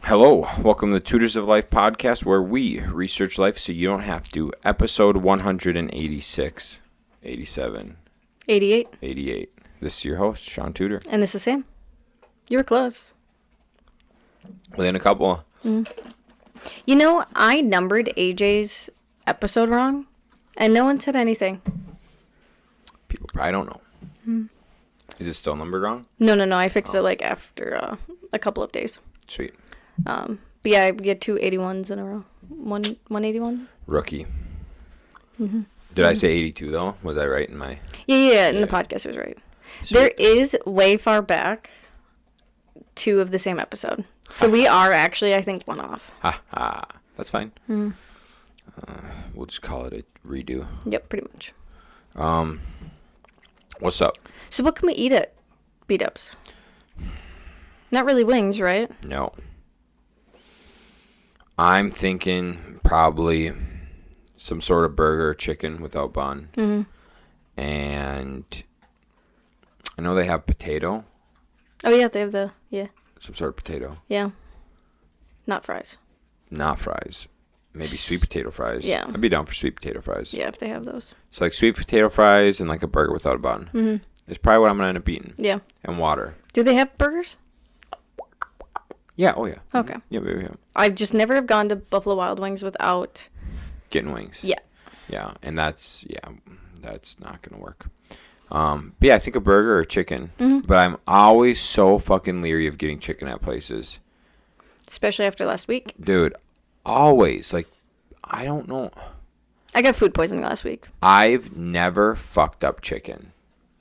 Hello, welcome to the Tutors of Life podcast, where we research life so you don't have to. Episode 186, 87, 88. 88. This is your host, Shaun Tudor. And this is Sam. You were close. Within a couple. You know, I numbered AJ's episode wrong, and no one said anything. People probably don't know. Is it still numbered wrong? No. I fixed it like after a couple of days. Sweet. But yeah, we had two 81s in a row. 181? Rookie. Did I say 82 though? Was I right in my... Yeah, and the podcast was right. Sweet. There is way far back two of the same episode. So we are actually, I think, one off. Ha ha. That's fine. We'll just call it a redo. Yep, pretty much. What's up? So what can we eat at Beat-Ups? Not really wings, right? No. I'm thinking probably some sort of burger or chicken without bun. And I know they have potato. Oh, yeah, they have Some sort of potato. Yeah. Not fries. Not fries. Maybe sweet potato fries. Yeah. I'd be down for sweet potato fries. Yeah, if they have those. So like sweet potato fries and like a burger without a bun. It's probably what I'm going to end up eating. Yeah. And water. Do they have burgers? Yeah. Oh, yeah. Okay. Yeah, maybe. Yeah. I just never have gone to Buffalo Wild Wings without... Getting wings. Yeah. Yeah. And that's not going to work. But yeah, I think a burger or chicken. But I'm always so fucking leery of getting chicken at places. Especially after last week. Dude, always. Like, I don't know. I got food poisoning last week. I've never fucked up chicken.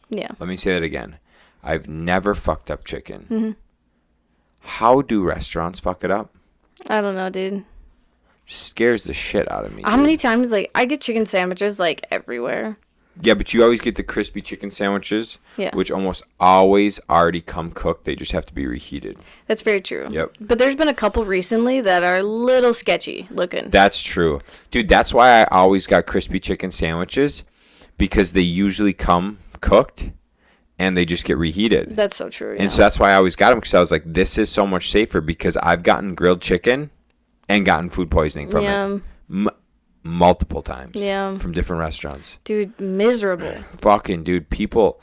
Yeah. Let me say that again. I've never fucked up chicken. How do restaurants fuck it up? I don't know, dude. Scares the shit out of me. How many times, like, I get chicken sandwiches, like, everywhere. Yeah, but you always get the crispy chicken sandwiches, Yeah. which almost always already come cooked. They just have to be reheated. That's very true. Yep. But there's been a couple recently that are a little sketchy looking. That's true. Dude, that's why I always got crispy chicken sandwiches, because they usually come cooked and they just get reheated. That's so true, yeah. And so that's why I always got them, because I was like, this is so much safer, because I've gotten grilled chicken and gotten food poisoning from it. Multiple times. Yeah. From different restaurants. Dude, miserable. Fucking dude, people.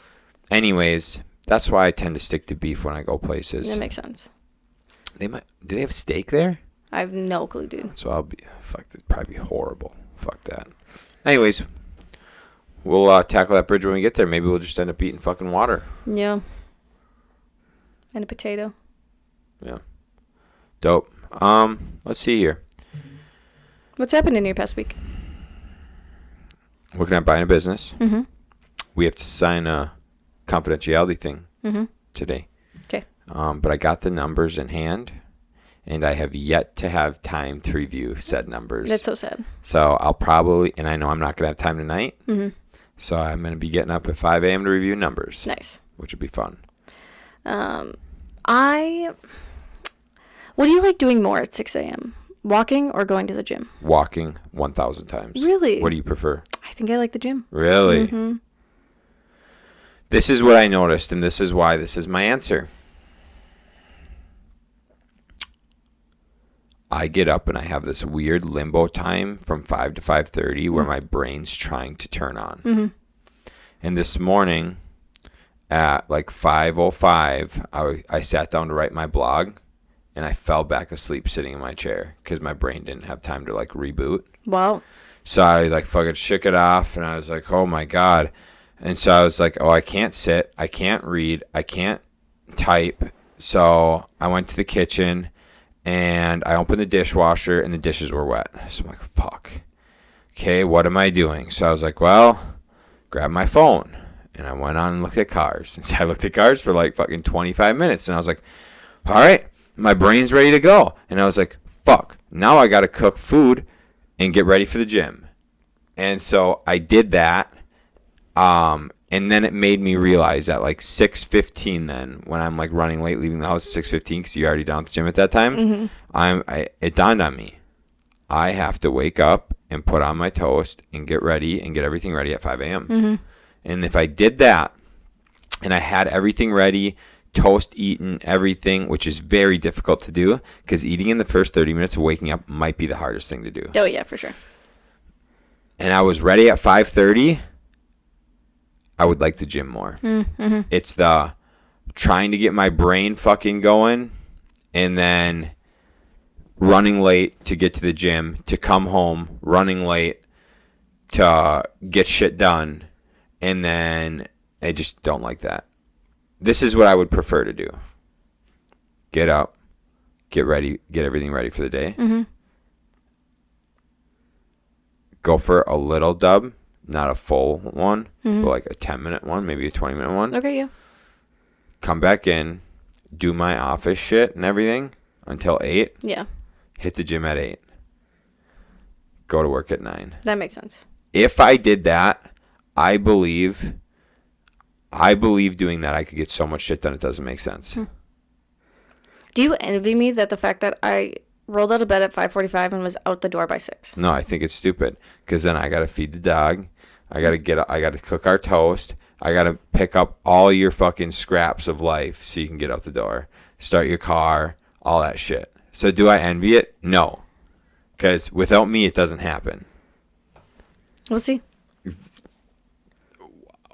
Anyways, that's why I tend to stick to beef when I go places. That makes sense. Do they have steak there? I have no clue, dude. So it'd probably be horrible. Fuck that. Anyways, we'll tackle that bridge when we get there. Maybe we'll just end up eating fucking water. Yeah. And a potato. Yeah. Dope. Let's see here. What's happened in your past week? Looking at buying a business. We have to sign a confidentiality thing today. Okay. But I got the numbers in hand, and I have yet to have time to review said numbers. That's so sad. So I'll probably, and I know I'm not going to have time tonight, so I'm going to be getting up at 5 a.m. to review numbers. Nice. Which would be fun. What do you like doing more at 6 a.m.? Walking or going to the gym? Walking 1,000 times. Really? What do you prefer? I think I like the gym. Really? This is what I noticed, and this is why this is my answer. I get up and I have this weird limbo time from 5 to 5:30 where my brain's trying to turn on. And this morning at like 5:05, I sat down to write my blog, and I fell back asleep sitting in my chair because my brain didn't have time to like reboot. Wow. So I like fucking shook it off, and I was like, oh my God. And so I was like, oh, I can't sit, I can't read, I can't type. So I went to the kitchen and I opened the dishwasher, and the dishes were wet. So I'm like, fuck. Okay, what am I doing? So I was like, well, grab my phone. And I went on and looked at cars. And so I looked at cars for like fucking 25 minutes. And I was like, all right, my brain's ready to go. And I was like, fuck, now I got to cook food and get ready for the gym. And so I did that. And then it made me realize at like 6:15 then, when I'm like running late, leaving the house at 6:15 because you're already down at the gym at that time, it dawned on me. I have to wake up and put on my toast and get ready and get everything ready at 5 a.m. And if I did that and I had everything ready toast eaten, everything, which is very difficult to do because eating in the first 30 minutes of waking up might be the hardest thing to do. Oh, yeah, for sure. And I was ready at 5:30. I would like the gym more. Mm-hmm. It's the trying to get my brain fucking going and then running late to get to the gym, to come home, running late to get shit done. And then I just don't like that. This is what I would prefer to do. Get up, get ready, get everything ready for the day. Mm-hmm. Go for a little dub, not a full one, Mm-hmm. but like a 10-minute one, maybe a 20-minute one. Okay, yeah. Come back in, do my office shit and everything until 8. Yeah, Hit the gym at 8. Go to work at 9. that makes sense. If I did that, I believe doing that I could get so much shit done it doesn't make sense. Do you envy me that the fact that I rolled out of bed at 5:45 and was out the door by 6? No, I think it's stupid because then I got to feed the dog. I got to cook our toast. I got to pick up all your fucking scraps of life so you can get out the door. Start your car, all that shit. So do I envy it? No. Because without me, it doesn't happen. We'll see.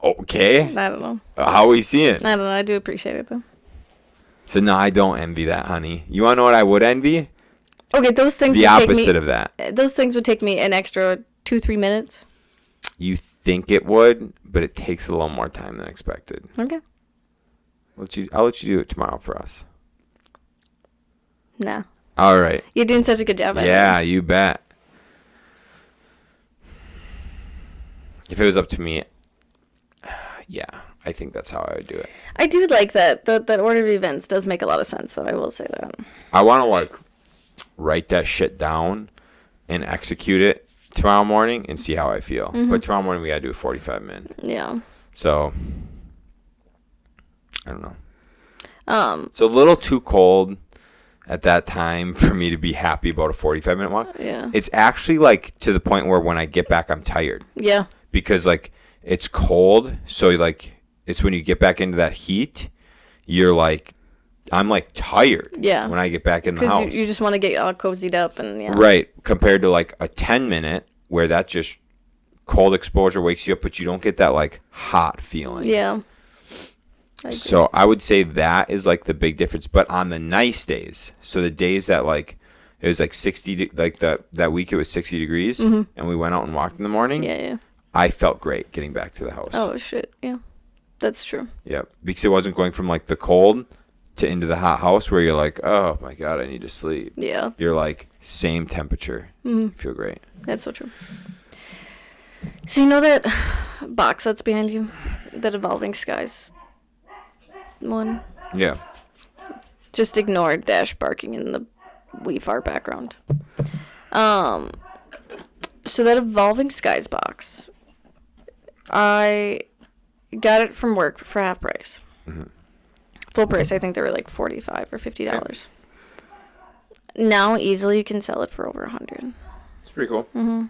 Okay. I don't know. How are we seeing? I don't know. I do appreciate it, though. So no, I don't envy that, honey. You want to know what I would envy? Okay, those things The would take opposite me, of that. Those things would take me an extra 2-3 minutes. You think it would, but it takes a little more time than expected. Okay. I'll let you do it tomorrow for us. Nah. All right. You're doing such a good job. Yeah, you bet. If it was up to me, yeah, I think that's how I would do it. I do like that. That order of events does make a lot of sense, so I will say that. I want to like write that shit down and execute it tomorrow morning and see how I feel. Mm-hmm. But tomorrow morning we gotta do a 45-minute. Yeah. So I don't know. It's a little too cold at that time for me to be happy about a 45-minute walk. Yeah. It's actually like to the point where when I get back I'm tired. Yeah. Because like it's cold, so like it's when you get back into that heat, you're like I'm like tired. Yeah. When I get back in the house. Because you just want to get all cozied up and yeah. Right. Compared to like a 10-minute where that just cold exposure wakes you up, but you don't get that like hot feeling. Yeah. So I would say that is like the big difference. But on the nice days, so the days that like it was like 60, like that week it was 60 degrees, Mm-hmm. and we went out and walked in the morning. Yeah. I felt great getting back to the house. Oh shit. Yeah. That's true. Yep. Because it wasn't going from like the cold to into the hot house where you're like, oh my God, I need to sleep. Yeah. You're like same temperature. Mm-hmm. You feel great. That's so true. So you know that box that's behind you? That Evolving Skies one? Yeah. Just ignore Dash barking in the wee far background. So that Evolving Skies box, I got it from work for half price. Mm-hmm. Full price, I think they were like $45 or $50. Okay. Now easily you can sell it for over $100. It's pretty cool. Mm-hmm.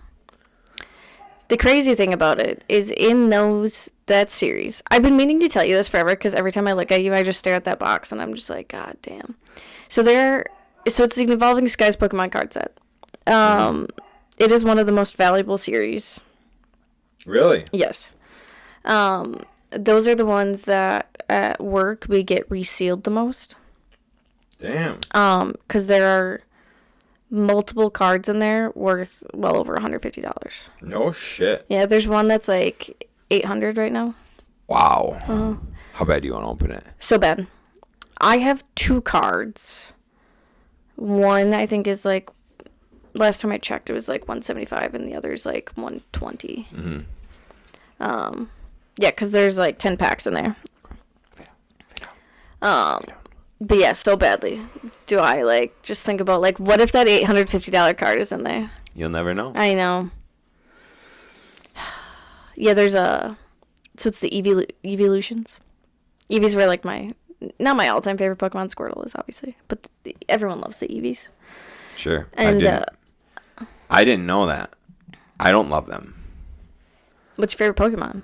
The crazy thing about it is in that series, I've been meaning to tell you this forever because every time I look at you, I just stare at that box and I'm just like, God damn. So it's an Evolving Skies Pokemon card set. It is one of the most valuable series. Really? Yes. Those are the ones that at work we get resealed the most. Damn. Because there are multiple cards in there worth well over $150. No shit. Yeah, there's one that's like $800 right now. Wow. Uh-huh. How bad do you want to open it? So bad. I have 2 cards. One I think is like, last time I checked it was like $175 and the other is like $120. Mm-hmm. Yeah, because there's like 10 packs in there. But yeah, so badly do I like just think about like what if that $850 card is in there? You'll never know. I know. Yeah, there's so it's the Evolutions. Eevees were like not my all-time favorite Pokemon. Squirtle is obviously, but everyone loves the Eevees. Sure. And I didn't know that. I don't love them. What's your favorite Pokemon?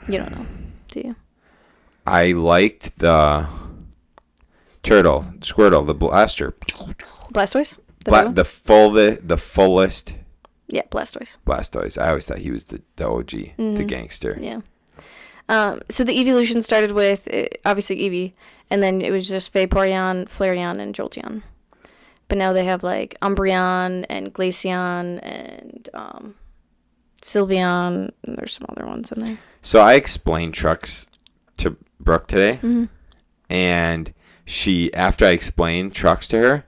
You don't know, do you? I liked the Turtle, Squirtle, the Blaster. Blastoise? The Fullest Yeah, Blastoise. Blastoise. I always thought he was the OG, the gangster. Yeah. So the evolution started with, obviously, Eevee, and then it was just Vaporeon, Flareon, and Jolteon. But now they have, like, Umbreon, and Glaceon, and Sylveon, and there's some other ones in there. So I explained trucks to Brooke today, and she, after I explained trucks to her,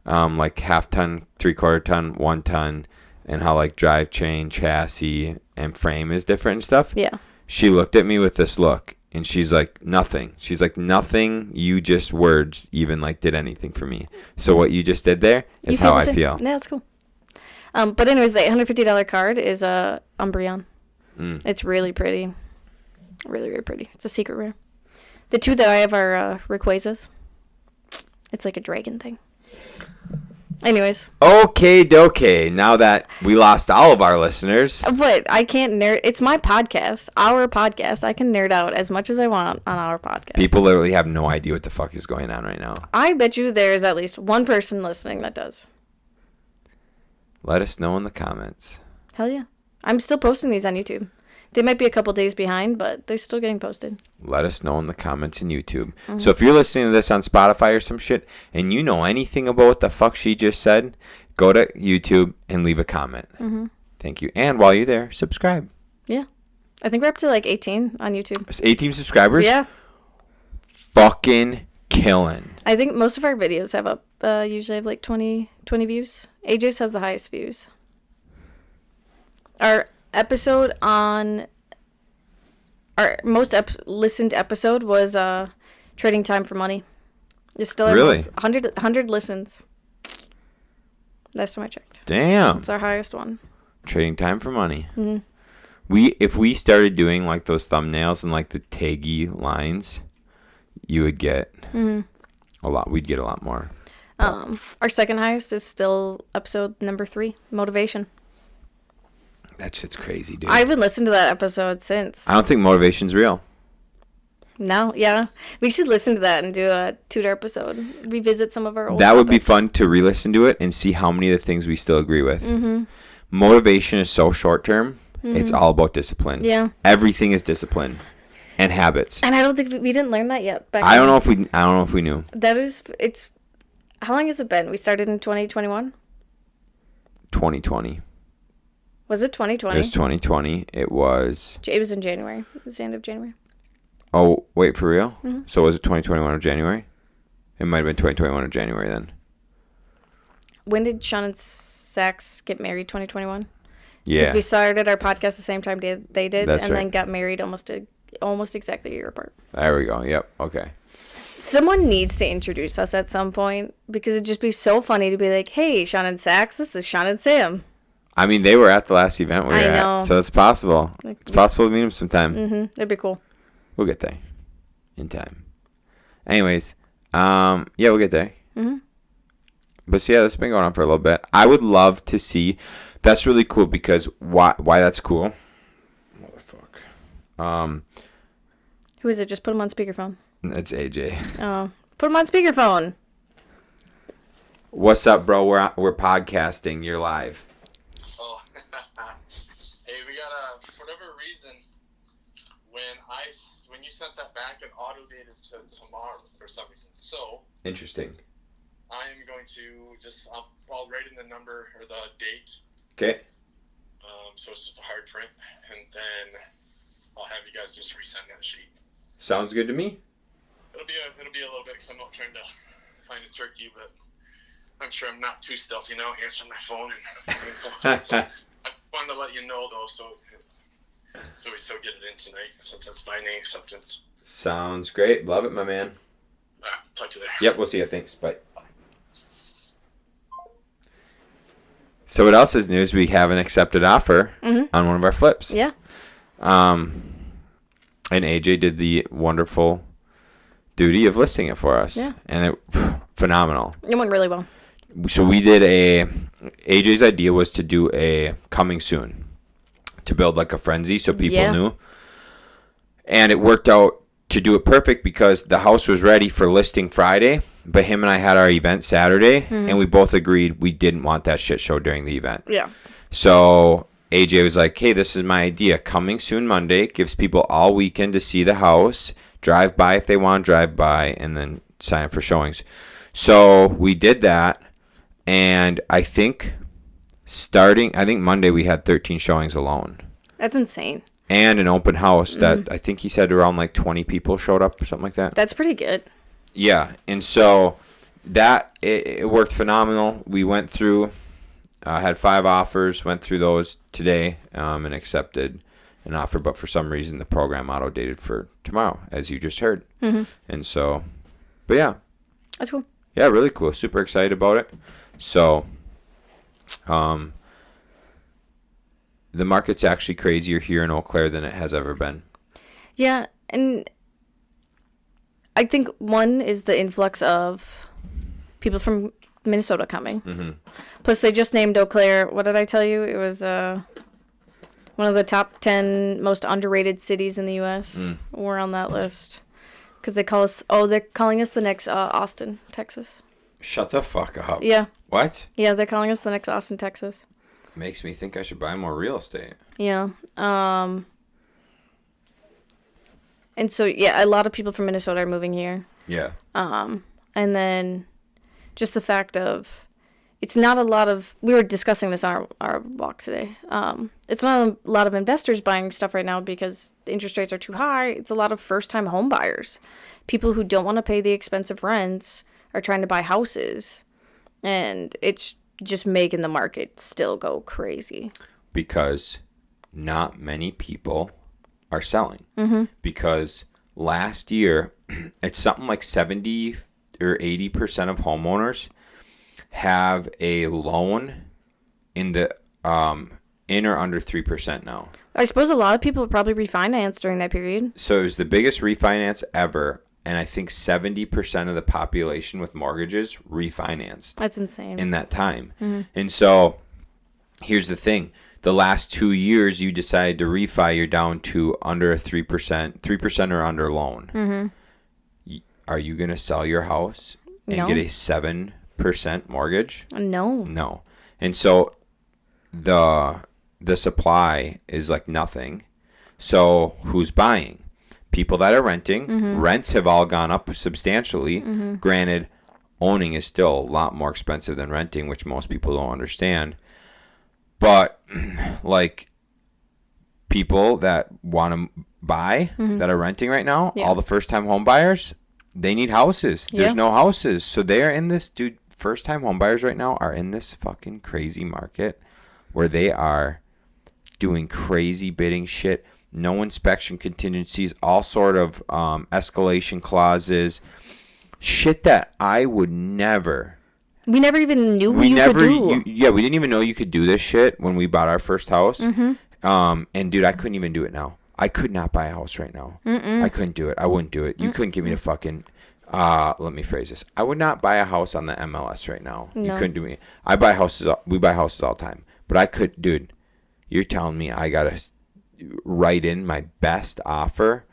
like half ton, 3/4 ton, 1 ton, and how like drivetrain, chassis, and frame is different and stuff. Yeah. She looked at me with this look, and she's like, nothing. She's like, nothing. You just words even like did anything for me. So what you just did there is how I feel. Yeah, that's cool. But anyways, the $850 card is Umbreon. It's really pretty. Really, really pretty. It's a secret rare. The two that I have are Rayquazas. It's like a dragon thing. Anyways. Okay, dokie. Now that we lost all of our listeners. But I can't nerd. It's my podcast. Our podcast. I can nerd out as much as I want on our podcast. People literally have no idea what the fuck is going on right now. I bet you there's at least one person listening that does. Let us know in the comments. Hell yeah. I'm still posting these on YouTube. They might be a couple days behind, but they're still getting posted. Let us know in the comments in YouTube. So if you're listening to this on Spotify or some shit, and you know anything about what the fuck she just said, go to YouTube and leave a comment. Thank you. And while you're there, subscribe. Yeah. I think we're up to like 18 on YouTube. It's 18 subscribers? Yeah. Fucking killing. I think most of our videos have up, usually have like 20 views. AJ's has the highest views. Our episode on our most listened episode was Trading Time for Money. It's still really 100 listens. Last time I checked. Damn. It's our highest one. Trading Time for Money. If we started doing like those thumbnails and like the taggy lines, you would get a lot. We'd get a lot more. Our second highest is still episode number 3, Motivation. That shit's crazy, dude. I haven't listened to that episode since. I don't think motivation's real. No, yeah. We should listen to that and do a tutor episode. Revisit some of our old That would be topics. fun to re-listen to it and see how many of the things we still agree with. Motivation is so short-term. It's all about discipline. Yeah. Everything is discipline and habits. And I don't think we didn't learn that yet. I don't know if we knew. It's how long has it been? We started in 2021? 2020. Was it 2020? It was 2020. It was... It was in January. It was the end of January. Oh, wait, for real? So was it 2021 of January? It might have been 2021 of January then. When did Shaun and Sax get married? 2021? Yeah. We started our podcast the same time they did. That's and right. then got married almost exactly a year apart. There we go. Yep. Okay. Someone needs to introduce us at some point because it'd just be so funny to be like, hey, Shaun and Sax, this is Shaun and Sam. I mean, they were at the last event we were at, so it's possible. It's possible to meet them sometime. That'd be cool. We'll get there in time. Anyways, yeah, we'll get there. But so, yeah, this has been going on for a little bit. I would love to see. That's really cool because why that's cool. Motherfuck. Who is it? Just put him on speakerphone. It's AJ. Oh, put him on speakerphone. What's up, bro? We're podcasting. You're live. Oh, hey, we got for whatever reason, when you sent that back, it auto-dated to tomorrow for some reason. So Interesting. I am going to I'll write in the number or the date. Okay. So it's just a hard print, and then I'll have you guys just resend that sheet. Sounds good to me. It'll be a little bit because I'm not trying to find a turkey, but I'm sure I'm not too stealthy now answering my phone. So I wanted to let you know though, so we still get it in tonight since it's binding acceptance. Sounds great. Love it, my man. Talk to you later. Yep, we'll see you. Thanks. Bye. So what else is news? We have an accepted offer on one of our flips. Yeah. And AJ did the wonderful duty of listing it for us. Yeah. And it phenomenal. It went really well. So we did AJ's idea was to do a coming soon to build like a frenzy so people knew. And it worked out to do it perfect because the house was ready for listing Friday, but him and I had our event Saturday, and we both agreed we didn't want that shit show during the event. Yeah. So AJ was like, hey, this is my idea. Coming soon Monday gives people all weekend to see the house, drive by if they want to drive by, and then sign up for showings. So we did that, and I think Monday we had 13 showings alone. That's insane. And an open house that I think he said around like 20 people showed up or something like that. That's pretty good. Yeah, and so that it worked phenomenal. We went through, had 5 offers, went through those today, and accepted an offer. But for some reason, the program auto-dated for tomorrow, as you just heard. And so, but yeah. That's cool. Yeah, really cool. Super excited about it. So, the market's actually crazier here in Eau Claire than it has ever been. Yeah, and I think one is the influx of people from Minnesota coming. Plus, they just named Eau Claire. What did I tell you? It was one of the top 10 most underrated cities in the U.S. We're on that list because they call us. Oh, they're calling us the next Austin, Texas. Shut the fuck up. Yeah. What? Yeah, they're calling us the next Austin, Texas. Makes me think I should buy more real estate. Yeah. And so, yeah, a lot of people from Minnesota are moving here. Yeah. And then just the fact of, it's not a lot of, we were discussing this on our walk today. It's not a lot of investors buying stuff right now because the interest rates are too high. It's a lot of first-time home buyers. People who don't want to pay the expensive rents are trying to buy houses. And it's just making the market still go crazy. Because not many people are selling. Because last year, it's something like 70 or 80% of homeowners have a loan in the in or under 3% now. I suppose a lot of people probably refinanced during that period. So it was the biggest refinance ever. And I think 70% of the population with mortgages refinanced. That's insane. In that time. And so here's the thing. The last 2 years you decided to refi, you're down to under a 3% or under loan. Are you going to sell your house and get a 7% mortgage? No. And so the supply is like nothing. So who's buying? People that are renting. Rents have all gone up substantially. Granted, owning is still a lot more expensive than renting, which most people don't understand. But like people that want to buy that are renting right now, all the first-time home buyers, they need houses. There's no houses. So they're in this, dude, first-time home buyers right now are in this fucking crazy market where they are doing crazy bidding shit. No inspection contingencies, all sort of escalation clauses, shit that I would never. We never even knew you could do. We didn't even know you could do this shit when we bought our first house. And dude, I couldn't even do it now. I could not buy a house right now. I couldn't do it. I wouldn't do it. You couldn't give me the fucking. Let me phrase this. I would not buy a house on the MLS right now. No. You couldn't do it. We buy houses all the time. But I could, dude. You're telling me I gotta write in my best offer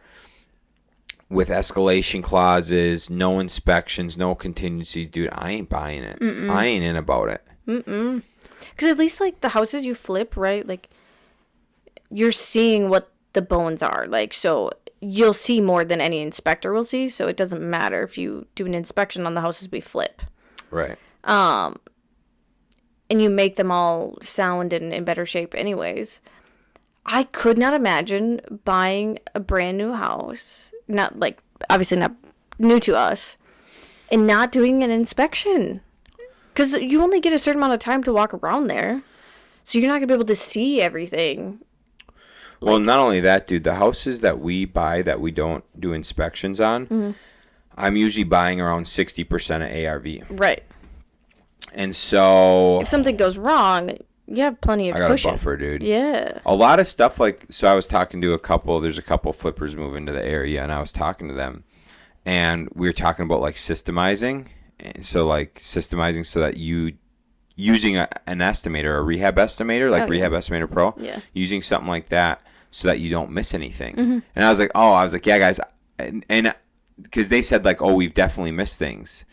with escalation clauses, no inspections, no contingencies, dude, I ain't buying it. I ain't in about it. Because at least like the houses you flip, right, like you're seeing what the bones are, like, so you'll see more than any inspector will see, so it doesn't matter if you do an inspection on the houses we flip, right? And you make them all sound and in better shape anyways. I could not imagine buying a brand new house, not like, obviously not new to us, and not doing an inspection. Because you only get a certain amount of time to walk around there. So you're not going to be able to see everything. Well, not only that, dude, the houses that we buy that we don't do inspections on, I'm usually buying around 60% of ARV. Right. And so if something goes wrong, you have plenty of cushion. I got a buffer, dude. Yeah. A lot of stuff like, so I was talking to there's a couple flippers moving to the area, and I was talking to them, and we were talking about like systemizing. So like systemizing so that you using an estimator, a rehab estimator, like Rehab Estimator Pro, using something like that so that you don't miss anything. And I was like, yeah, guys, and because they said like, oh, we've definitely missed things,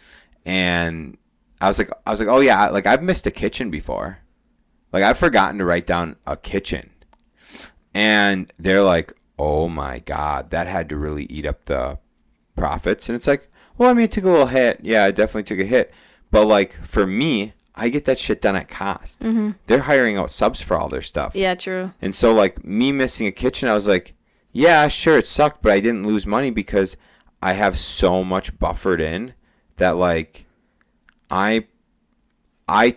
and I was like, oh yeah, like I've missed a kitchen before, like I've forgotten to write down a kitchen, and they're like, oh my God, that had to really eat up the profits, and it's like, well, I mean, it took a little hit, yeah, it definitely took a hit, but like for me, I get that shit done at cost. Mm-hmm. They're hiring out subs for all their stuff. Yeah, true. And so like me missing a kitchen, I was like, yeah, sure, it sucked, but I didn't lose money because I have so much buffered in that like I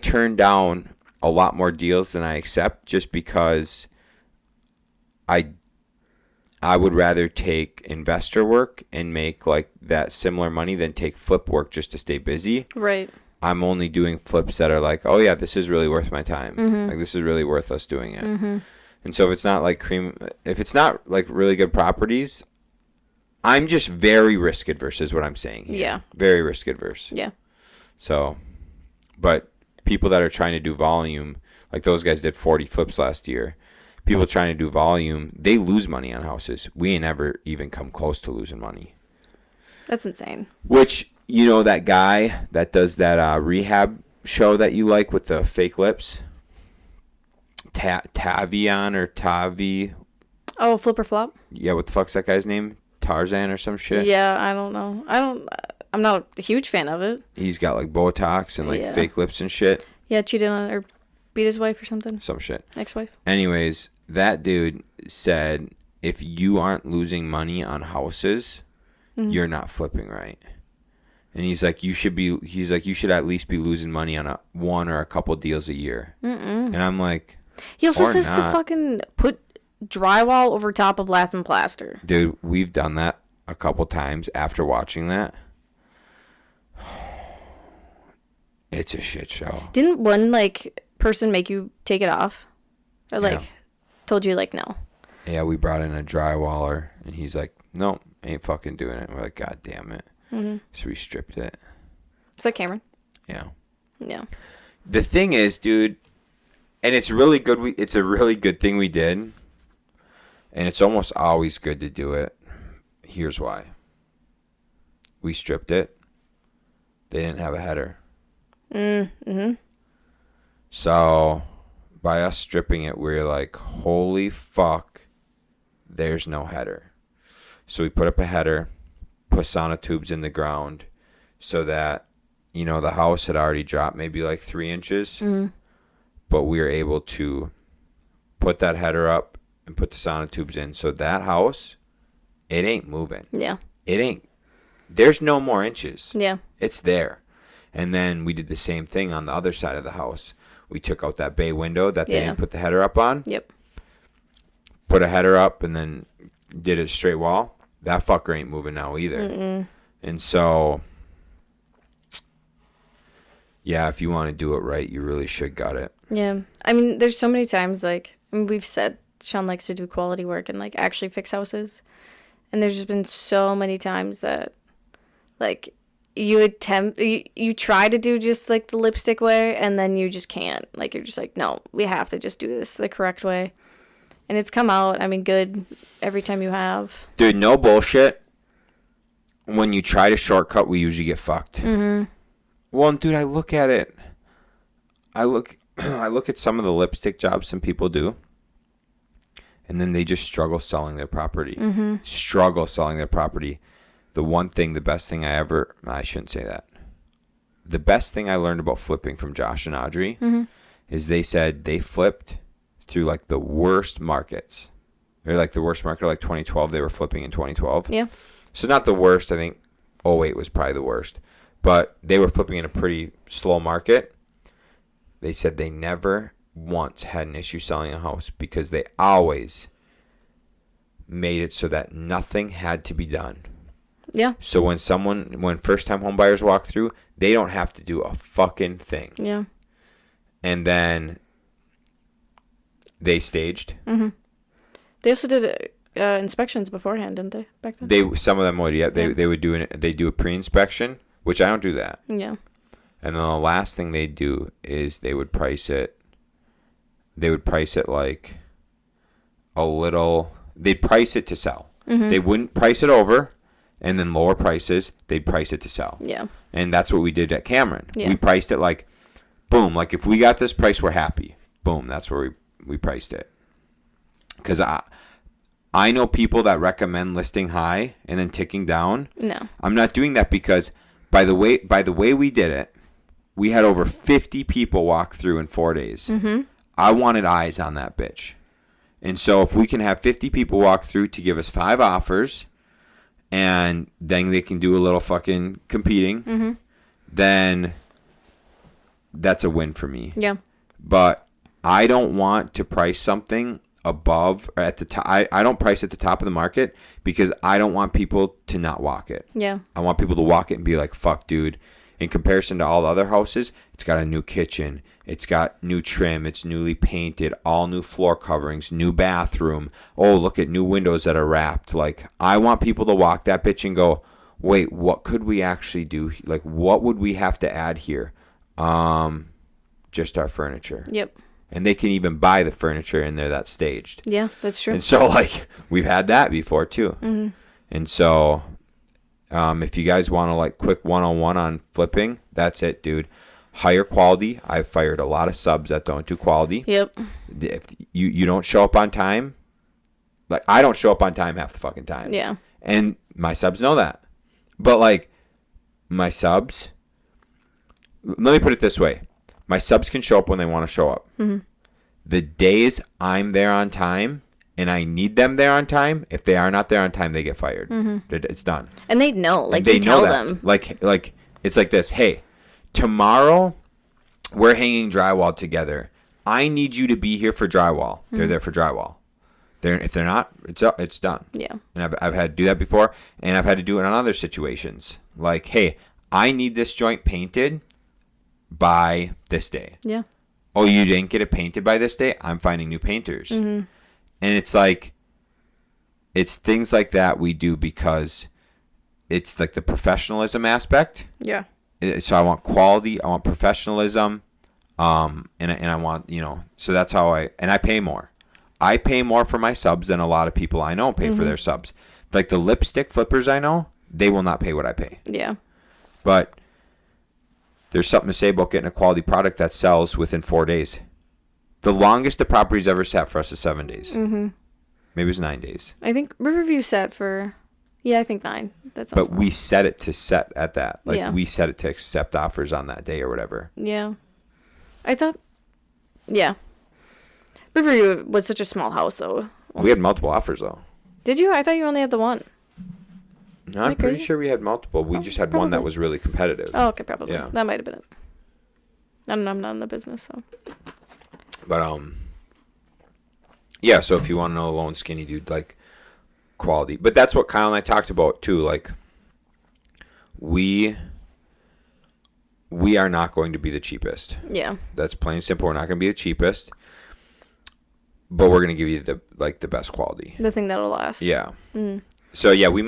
turn down a lot more deals than I accept just because I would rather take investor work and make like that similar money than take flip work just to stay busy. Right. I'm only doing flips that are like, oh yeah, this is really worth my time. Mm-hmm. Like this is really worth us doing it. Mm-hmm. And so if it's not like if it's not like really good properties, I'm just very risk adverse is what I'm saying here. Yeah. Very risk adverse. Yeah. So, but people that are trying to do volume, like those guys did 40 flips last year. People trying to do volume, they lose money on houses. We ain't never even come close to losing money. That's insane. Which, you know, that guy that does that rehab show that you like with the fake lips? Tavion or Tavi. Oh, Flip or Flop? Yeah, what the fuck's that guy's name? Tarzan or some shit? Yeah, I don't know. I'm not a huge fan of it. He's got like Botox and like fake lips and shit. Yeah, cheated on or beat his wife or something. Some shit. Ex-wife. Anyways, that dude said if you aren't losing money on houses, you're not flipping right. And he's like, you should at least be losing money on one or a couple deals a year. And I'm like, He also says to fucking put drywall over top of lath and plaster. Dude, we've done that a couple times after watching that. It's a shit show. Didn't one like person make you take it off? Or like told you like no? Yeah, we brought in a drywaller and he's like, nope, ain't fucking doing it. We're like, God damn it. Mm-hmm. So we stripped it. Is that Cameron? Yeah. Yeah. The thing is, dude, and it's really good. It's a really good thing we did. And it's almost always good to do it. Here's why. We stripped it. They didn't have a header. Mm-hmm. So by us stripping it, we're like, holy fuck, there's no header. So we put up a header, put sonotubes in the ground so that, you know, the house had already dropped maybe like 3 inches. Mm-hmm. But we were able to put that header up and put the sonotubes in. So that house, it ain't moving. Yeah. It ain't. There's no more inches. Yeah. It's there. And then we did the same thing on the other side of the house. We took out that bay window that they didn't put the header up on. Yep. Put a header up and then did a straight wall. That fucker ain't moving now either. Mm-mm. And so, yeah, if you want to do it right, you really should gut it. Yeah. I mean, there's so many times, like, I mean, we've said Shaun likes to do quality work and, like, actually fix houses. And there's just been so many times that, like, you try to do just, like, the lipstick way, and then you just can't. Like, you're just like, no, we have to just do this the correct way. And it's come out, I mean, good every time you have. Dude, no bullshit. When you try to shortcut, we usually get fucked. Mm-hmm. Well, dude, I look at it. I look at some of the lipstick jobs some people do, and then they just struggle selling their property. Mm-hmm. Struggle selling their property. The best thing I shouldn't say that. The best thing I learned about flipping from Josh and Audrey is they said they flipped through like the worst markets. Or like the worst market, like 2012, they were flipping in 2012. Yeah. So not the worst, I think 08 was probably the worst. But they were flipping in a pretty slow market. They said they never once had an issue selling a house because they always made it so that nothing had to be done. Yeah. So when first-time home buyers walk through, they don't have to do a fucking thing. Yeah. And then they staged. Mm-hmm. They also did inspections beforehand, didn't they, back then? Some of them would, yeah. They would do a pre-inspection, which I don't do that. Yeah. And then the last thing they do is they would price it. They would price it like a little. They'd price it to sell. Mm-hmm. They wouldn't price it over. and then lower prices, they'd price it to sell. Yeah. And that's what we did at Cameron. Yeah. We priced it like, boom, like if we got this price, we're happy. Boom, that's where we priced it. Because I know people that recommend listing high and then ticking down. No. I'm not doing that because by the way we did it, we had over 50 people walk through in 4 days. Mm-hmm. I wanted eyes on that bitch. And so if we can have 50 people walk through to give us 5 offers, and then they can do a little fucking competing, then that's a win for me. Yeah. But I don't want to price something above or at the top. I don't price at the top of the market because I don't want people to not walk it. Yeah. I want people to walk it and be like, fuck, dude. In comparison to all the other houses, it's got a new kitchen. It's got new trim. It's newly painted. All new floor coverings. New bathroom. Oh, look at new windows that are wrapped. Like, I want people to walk that bitch and go, wait, what could we actually do? Like, what would we have to add here? Just our furniture. Yep. And they can even buy the furniture and they're that staged. Yeah, that's true. And so, like, we've had that before, too. Mm-hmm. And so, if you guys want to, like, quick one-on-one on flipping, that's it, dude. Higher quality. I've fired a lot of subs that don't do quality. Yep. If you don't show up on time, like, I don't show up on time half the fucking time. Yeah. And my subs know that. But, like, my subs, let me put it this way. My subs can show up when they want to show up. Mm-hmm. The days I'm there on time and I need them there on time, if they are not there on time, they get fired. Mm-hmm. It's done. And they know. Like, and they you tell know that. them. Like it's like this. Hey, tomorrow we're hanging drywall together. I need you to be here for drywall. Mm-hmm. They're there for drywall. If they're not, it's done. Yeah. And I've had to do that before, and I've had to do it on other situations. Like, hey, I need this joint painted by this day. Yeah. Oh, you didn't get it painted by this day? I'm finding new painters. Mm-hmm. And it's like, it's things like that we do because it's like the professionalism aspect. Yeah. So I want quality, I want professionalism, and I want, so that's how I pay more. I pay more for my subs than a lot of people I know pay for their subs. Like the lipstick flippers I know, they will not pay what I pay. Yeah. But there's something to say about getting a quality product that sells within 4 days. The longest the property's ever sat for us is 7 days. Mm-hmm. Maybe it was 9 days. I think Riverview sat for, I think 9. That's. But we set it to set at that. Like we set it to accept offers on that day or whatever. Yeah. I thought, Riverview was such a small house though. We had multiple offers though. Did you? I thought you only had the one. No, I'm pretty sure we had multiple. We just had probably. One that was really competitive. Oh, okay, probably. Yeah. That might have been it. I don't know. I'm not in the business, so. But, yeah, so if you want to know a lone skinny dude, like, quality. But that's what Kyle and I talked about, too. Like, we are not going to be the cheapest. Yeah. That's plain and simple. We're not going to be the cheapest. But we're going to give you, the best quality. The thing that'll last. Yeah. Mm. So, yeah, it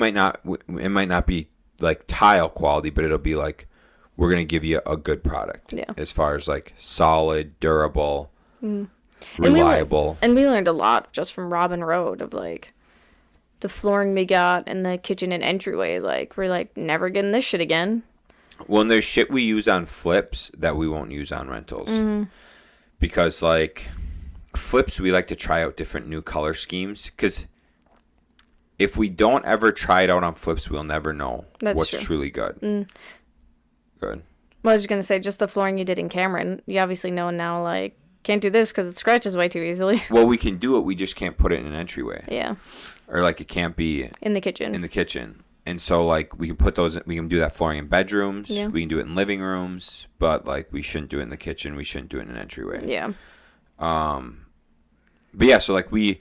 might not be, like, tile quality, but it'll be, like, we're going to give you a good product. Yeah. As far as, like, solid, durable, reliable. And we learned a lot just from Robin Road of, like, the flooring we got and the kitchen and entryway. Like, we're, like, never getting this shit again. Well, and there's shit we use on flips that we won't use on rentals. Mm-hmm. Because, like, flips, we like to try out different new color schemes. Because if we don't ever try it out on flips, we'll never know what's truly good. Mm. Good. Well, I was just going to say, just the flooring you did in Cameron, you obviously know now, like, can't do this because it scratches way too easily. Well, we can do it. We just can't put it in an entryway. Yeah. Or, like, it can't be... In the kitchen. And so, like, we can put those... We can do that flooring in bedrooms. Yeah. We can do it in living rooms. But, like, we shouldn't do it in the kitchen. We shouldn't do it in an entryway. Yeah. But, yeah, so, like, we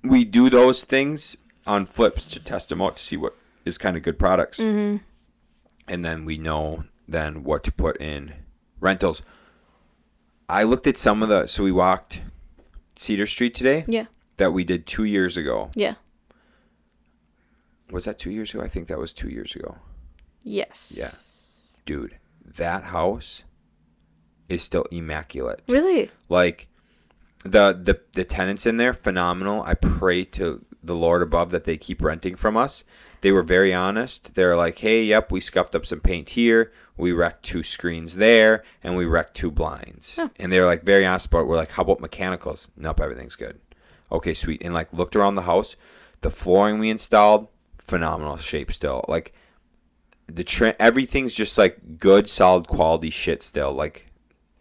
do those things on flips to test them out to see what is kind of good products. Mm-hmm. And then we know then what to put in rentals. I looked at some of the... So we walked Cedar Street today. Yeah. That we did 2 years ago. Yeah. Was that 2 years ago? I think that was 2 years ago. Yes. Yeah. Dude, that house is still immaculate. Really? Like, the tenants in there, phenomenal. I pray to the Lord above that they keep renting from us, they were very honest. They were like, hey, yep, we scuffed up some paint here. We wrecked 2 screens there, and we wrecked 2 blinds. Huh. And they were like very honest about it. We're like, how about mechanicals? Nope, everything's good. Okay, sweet. And like looked around the house. The flooring we installed, phenomenal shape still. Like everything's just like good, solid quality shit still. Like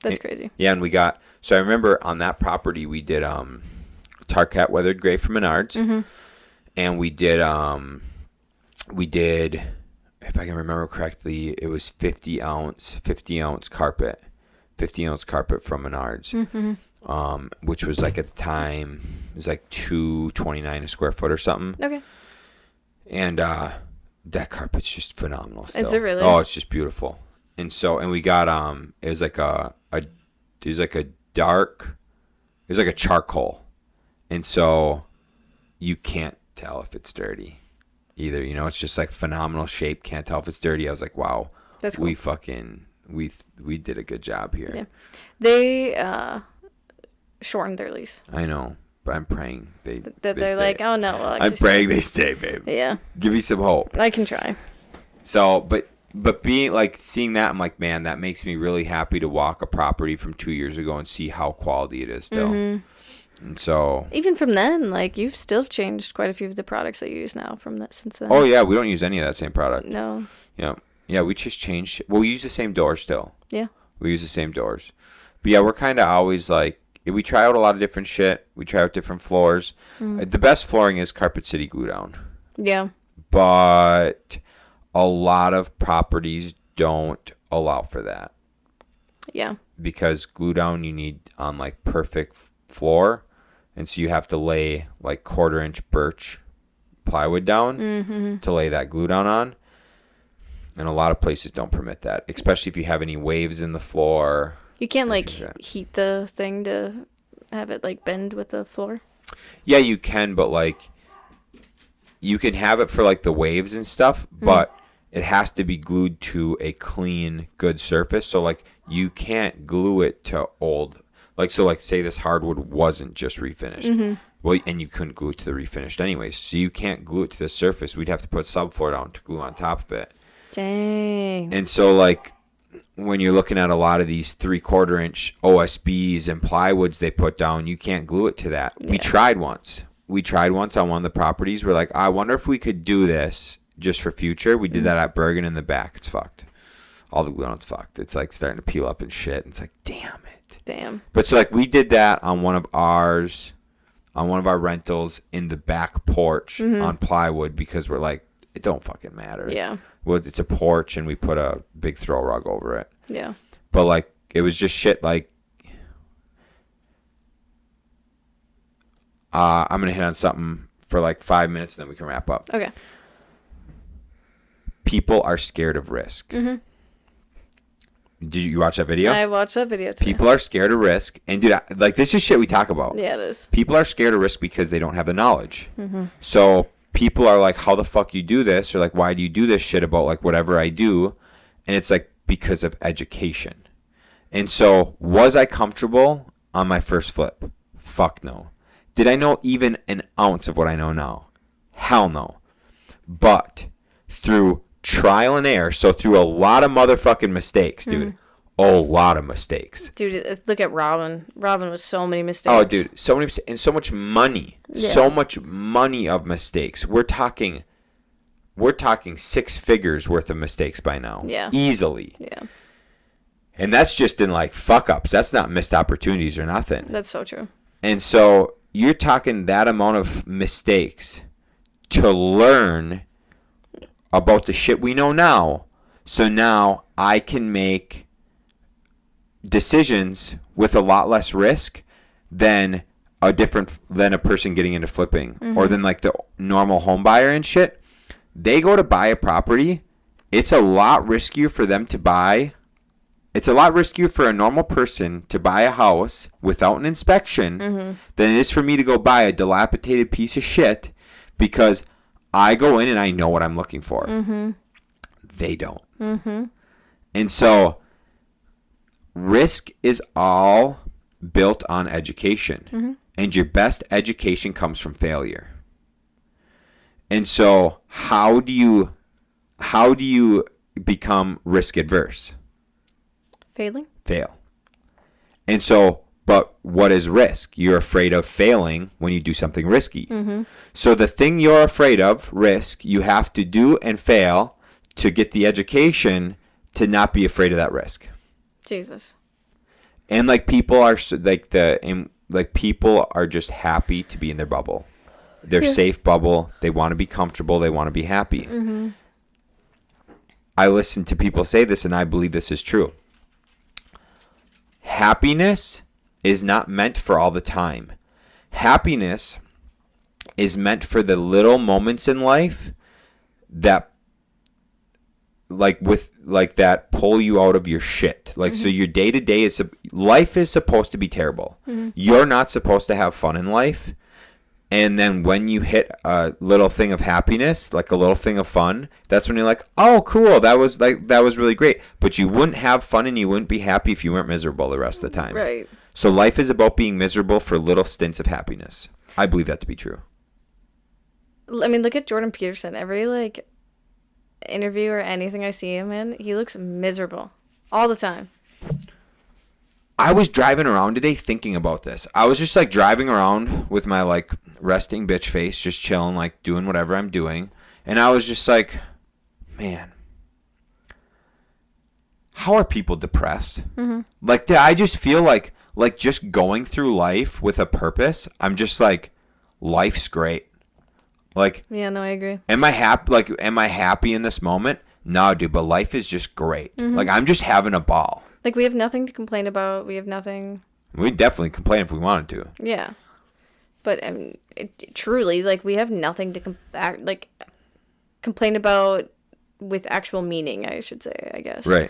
That's crazy. Yeah, and we got, so I remember on that property we did Tarcat weathered gray from Menards. Mm-hmm. And we did if I can remember correctly, it was 50 ounce carpet. 50 ounce carpet from Menards. Mm-hmm. Which was like at the time it was like $2.29 a square foot or something. Okay. And that carpet's just phenomenal still. Is it really? Oh, it's just beautiful. And we got it was like a charcoal. And so you can't tell if it's dirty either. You know, it's just like phenomenal shape. Can't tell if it's dirty. I was like, wow, that's cool. we did a good job here. Yeah. They shortened their lease. I know, but I'm praying they they're stay. like, oh no, well, I'm praying they stay, babe. Yeah. Give me some hope. I can try. So, but being like seeing that, I'm like, man, that makes me really happy to walk a property from 2 years ago and see how quality it is still. Mm-hmm. And so even from then, like you've still changed quite a few of the products that you use now from that since then. Oh yeah, we don't use any of that same product. No. Yeah, we just changed. Well, we use the same doors still. Yeah. We use the same doors. But yeah, we're kind of always like, we try out a lot of different shit. We try out different floors. The best flooring is Carpet City glue down. Yeah. But a lot of properties don't allow for that. Yeah. Because glue down you need on like perfect floor. And so you have to lay like 1/4-inch birch plywood down to lay that glue down on. And a lot of places don't permit that, especially if you have any waves in the floor. You can't like heat the thing to have it like bend with the floor. Yeah, you can, but like you can have it for like the waves and stuff, but it has to be glued to a clean, good surface. So like you can't glue it to old, like so like say this hardwood wasn't just refinished. Well, and you couldn't glue it to the refinished anyways, so you can't glue it to the surface. We'd have to put subfloor down to glue on top of it. Dang. And so like when you're looking at a lot of these 3/4-inch OSBs and plywoods they put down, you can't glue it to that. Yeah. We tried once on one of the properties. We're like, I wonder if we could do this just for future. We did that at Bergen in the back. It's fucked. All the glue on it's fucked. It's like starting to peel up and shit. It's like, damn it. Damn. But so like we did that on one of our rentals in the back porch on plywood because we're like, it don't fucking matter. Yeah. Well, it's a porch, and we put a big throw rug over it. Yeah. But, like, it was just shit, like, I'm going to hit on something for, like, 5 minutes, and then we can wrap up. Okay. People are scared of risk. Mm-hmm. Did you watch that video? I watched that video, too. People are scared of risk. And, dude, like, this is shit we talk about. Yeah, it is. People are scared of risk because they don't have the knowledge. Mm-hmm. So people are like, how the fuck you do this? Or like, why do you do this shit about like whatever I do? And it's like, because of education. And so was I comfortable on my first flip? Fuck no. Did I know even an ounce of what I know now? Hell no. But through trial and error, so through a lot of motherfucking mistakes, dude. A lot of mistakes. Dude, look at Robin. Robin was so many mistakes. Oh, dude, so many and so much money. Yeah. So much money of mistakes. We're talking 6 figures worth of mistakes by now. Yeah. Easily. Yeah. And that's just in like fuck ups. That's not missed opportunities or nothing. That's so true. And so you're talking that amount of mistakes to learn about the shit we know now. So now I can make decisions with a lot less risk than a person getting into flipping or than like the normal home buyer and shit. They go to buy a property. It's a lot riskier for them to buy. It's a lot riskier for a normal person to buy a house without an inspection than it is for me to go buy a dilapidated piece of shit because I go in and I know what I'm looking for. They don't. And so risk is all built on education. And your best education comes from failure. And so how do you become risk adverse? Failing? Fail. And so, but what is risk? You're afraid of failing when you do something risky. Mm-hmm. So the thing you're afraid of, risk, you have to do and fail to get the education to not be afraid of that risk. Jesus. And like people are people are just happy to be in their bubble. Their safe bubble. They want to be comfortable. They want to be happy. Mm-hmm. I listen to people say this, and I believe this is true. Happiness is not meant for all the time. Happiness is meant for the little moments in life that that pull you out of your shit. So your day to day life is supposed to be terrible. Mm-hmm. You're not supposed to have fun in life. And then when you hit a little thing of happiness, like a little thing of fun, that's when you're like, oh, cool, that was really great. But you wouldn't have fun and you wouldn't be happy if you weren't miserable the rest of the time. Right. So life is about being miserable for little stints of happiness. I believe that to be true. I mean, look at Jordan Peterson. Every interview or anything I see him in, he looks miserable all the time. I was driving around today thinking about this. I was just driving around with my resting bitch face, just chilling, doing whatever I'm doing. And I was just like, man, how are people depressed? Mm-hmm. I just feel like just going through life with a purpose. I'm just life's great. Yeah, no, I agree. Am I happy in this moment? No, dude, but life is just great. Mm-hmm. I'm just having a ball. We have nothing to complain about. We have nothing. We'd definitely complain if we wanted to. Yeah. But truly, we have nothing to complain about with actual meaning, I should say, I guess. Right.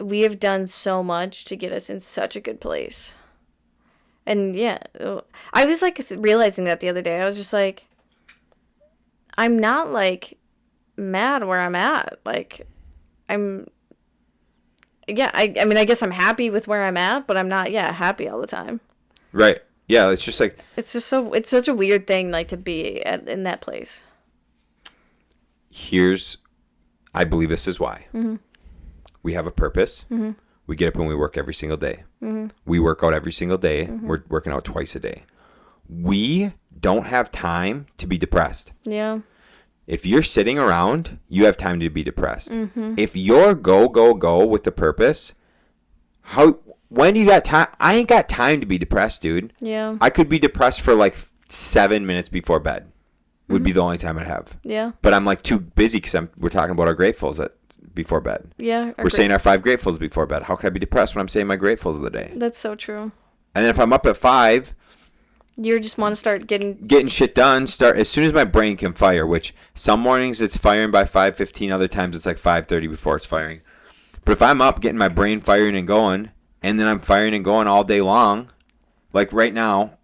We have done so much to get us in such a good place. And yeah, I was realizing that the other day. I was just I'm not mad where I'm at. Yeah, I mean, I guess I'm happy with where I'm at, but I'm not, happy all the time. Right. Yeah, it's just it's such a weird thing, to be in that place. I believe this is why. Mm-hmm. We have a purpose. Mm-hmm. We get up and we work every single day. Mm-hmm. We work out every single day. Mm-hmm. We're working out twice a day. We don't have time to be depressed. Yeah. If you're sitting around, you have time to be depressed. Mm-hmm. If you're go with the purpose, when do you got time? I ain't got time to be depressed, dude. Yeah. I could be depressed for 7 minutes before bed. Would be the only time I'd have. Yeah. But I'm too busy because we're talking about our gratefuls before bed. Yeah. We're saying our 5 gratefuls before bed. How can I be depressed when I'm saying my gratefuls of the day? That's so true. And then if I'm up at 5, you just want to start getting shit done. Start as soon as my brain can fire. Which some mornings it's firing by 5:15. Other times it's 5:30 before it's firing. But if I'm up getting my brain firing and going, and then I'm firing and going all day long, right now,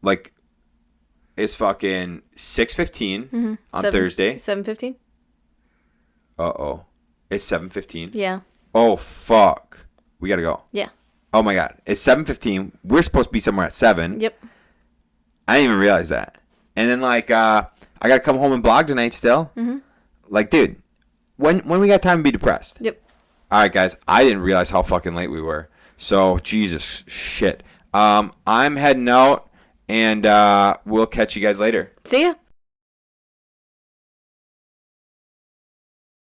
it's fucking 6:15 on Thursday. 7:15. It's 7:15. Yeah. Oh fuck, we gotta go. Yeah. Oh my god, it's 7:15. We're supposed to be somewhere at 7. Yep. I didn't even realize that. And then I gotta come home and blog tonight still. Mm-hmm. Dude, when we got time to be depressed? Yep. All right, guys. I didn't realize how fucking late we were. So Jesus shit. I'm heading out, and we'll catch you guys later. See ya.